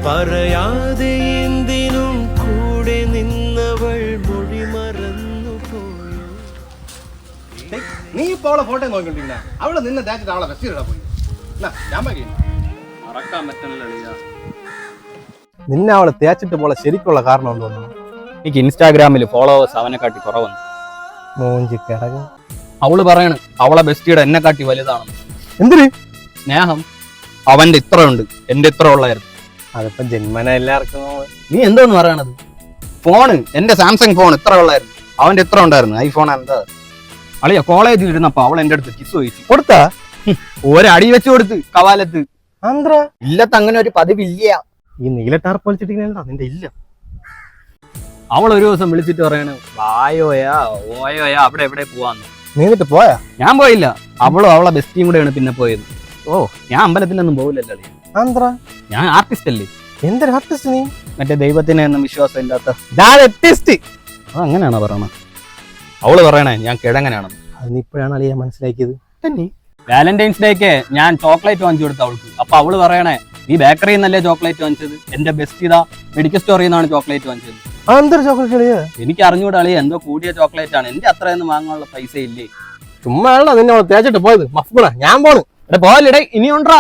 പറയാതെ എന്തിനും കൂടെ നിന്നവൾ മൊഴി മറന്നു പോയി. നീ ഇപ്പൊ അവളെ ഫോട്ടോ നോക്കിണ്ടില്ല, അവള് നിന്നെ തേച്ചിട്ട് അവളെ വെച്ചിടാ പോയി. മറക്കാൻ പറ്റണില്ല. നിന്നെ അവളെ തേച്ചിട്ട് പോലെ ശരിക്കുള്ള കാരണം എന്തോന്നു? എനിക്ക് ഇൻസ്റ്റാഗ്രാമിൽ ഫോളോവേഴ്സ് അവനെക്കാട്ടി കുറവെന്ന്. മൂഞ്ചി കിടക. അവള് പറയണ് അവളെ ബെസ്റ്റിയുടെ എന്നെ കാട്ടി വലുതാണെന്ന്. എന്തിന്? സ്നേഹം. അവന്റെ ഇത്ര ഉണ്ട്, എന്റെ ഇത്ര ഉള്ളായിരുന്നു. അതിപ്പോ ജന്മന എല്ലാവർക്കും. നീ എന്തോന്ന് പറയണത്? ഫോണ്, എന്റെ സാംസങ് ഫോൺ ഇത്ര ഉള്ളായിരുന്നു, അവന്റെ ഇത്ര ഉണ്ടായിരുന്നു. ഐഫോൺ എന്താ അളിയ? കോളേജിൽ ഇരുന്നപ്പോ അവൾ എന്റെ അടുത്ത് കിസ് ചോദിച്ചു. കൊടുത്താ? ഒരടി വെച്ച് കൊടുത്ത് കവാലത്ത്. ആന്ധ്ര ഇല്ലത്ത് അങ്ങനെ ഒരു പതിവില്ല. ഈ നീല ടാർപ്പൊളിച്ചിട്ടില്ല നിന്റെ ഇല്ല. അവൾ ഒരു ദിവസം വിളിച്ചിട്ട് പറയാണ് വായോയാ ഓയോയാ അവിടെ എവിടെ പോവാന്ന്. നീ എന്നിട്ട് പോയാ? ഞാൻ പോയില്ല, അവളും അവളെ ബെസ്റ്റിയും കൂടെയാണ് പിന്നെ പോയത്. ഓ, ഞാൻ അമ്പലത്തിലൊന്നും പോകില്ലല്ലോ. ആന്ധ്ര ഞാൻ ആർട്ടിസ്റ്റ് അല്ലേ. എന്തൊരു ആർട്ടിസ്റ്റ് നീ? മറ്റേ ദൈവത്തിനെ ഒന്നും വിശ്വാസം ഇല്ലാത്ത ആർട്ടിസ്റ്റ്. അതങ്ങനെയാണോ പറയണ? അവള് പറയണേ ഞാൻ കിഴങ്ങനാണെന്ന്. അത് നീ ഇപ്പോഴാണ് അളിയാ മനസ്സിലാക്കിയത്. വാലന്റൈൻസ് ഡേക്ക് ഞാൻ ചോക്ലേറ്റ് വാങ്ങിച്ചു കൊടുത്ത അവൾക്ക്. അപ്പൊ അവള് പറയണേ നീ ബേക്കറിയിൽ നിന്നല്ലേ ചോക്ലേറ്റ് വാങ്ങിച്ചത്, എന്റെ ബെസ്റ്റ് ഇതാ മെഡിക്കൽ സ്റ്റോറിൽ നിന്നാണ് ചോക്ലേറ്റ് വാങ്ങിച്ചത്. എന്തൊരു ചോക്ലേറ്റ് അളിയാ? എനിക്ക് അറിഞ്ഞൂടെ അളിയ, എന്തോ കൂടിയ ചോക്ലേറ്റ് ആണ്, എന്റെ അത്രയൊന്നും വാങ്ങാനുള്ള പൈസ ഇല്ലേ. ചുമ്മാ നിന്നെ തേച്ചിട്ട് പോയത്. മഫ്ബുണ ഞാൻ പോണ്. പോവല്ലേ, ഇനിയുണ്ടാ?